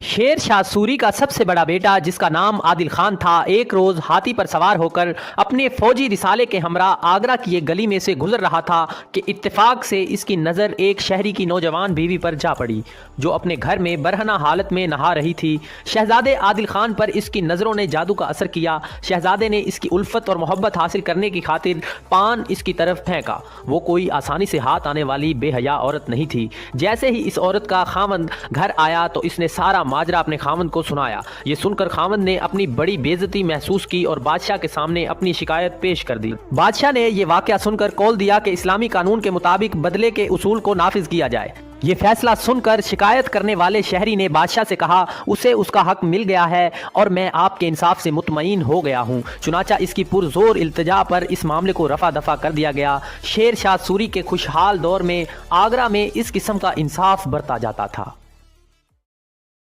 शेर शाह सूरी का सबसे बड़ा बेटा जिसका नाम आदिल खान था, एक रोज़ हाथी पर सवार होकर अपने फौजी रिसाले के हमरा आगरा की एक गली में से गुजर रहा था कि इत्तेफाक से इसकी नज़र एक शहरी की नौजवान बीवी पर जा पड़ी जो अपने घर में बरहना हालत में नहा रही थी। शहजादे आदिल खान पर इसकी नज़रों ने जादू का असर किया। शहजादे ने इसकी उल्फत और मोहब्बत हासिल करने की खातिर पान इसकी तरफ फेंका। वो कोई आसानी से हाथ आने वाली बेहया औरत नहीं थी। जैसे ही इस औरत का खामंद घर आया तो इसने सारा माजरा अपने खामंद को सुनाया। ये सुनकर खामंद ने अपनी बड़ी बेइज्जती महसूस की और बादशाह के सामने अपनी शिकायत पेश कर दी। बादशाह ने यह वाकया सुनकर कौल दिया कि इस्लामी कानून के मुताबिक बदले के उसूल को नाफिज किया जाए। ये फैसला सुनकर शिकायत करने वाले शहरी ने बादशाह से कहा उसे उसका हक मिल गया है और मैं आपके इंसाफ से मुतमईन हो गया हूँ। चुनाचा इसकी पुरजोर इल्तिजा पर इस मामले को रफा दफा कर दिया गया। शेर शाह सूरी के खुशहाल दौर में आगरा में इस किस्म का इंसाफ बरता जाता था।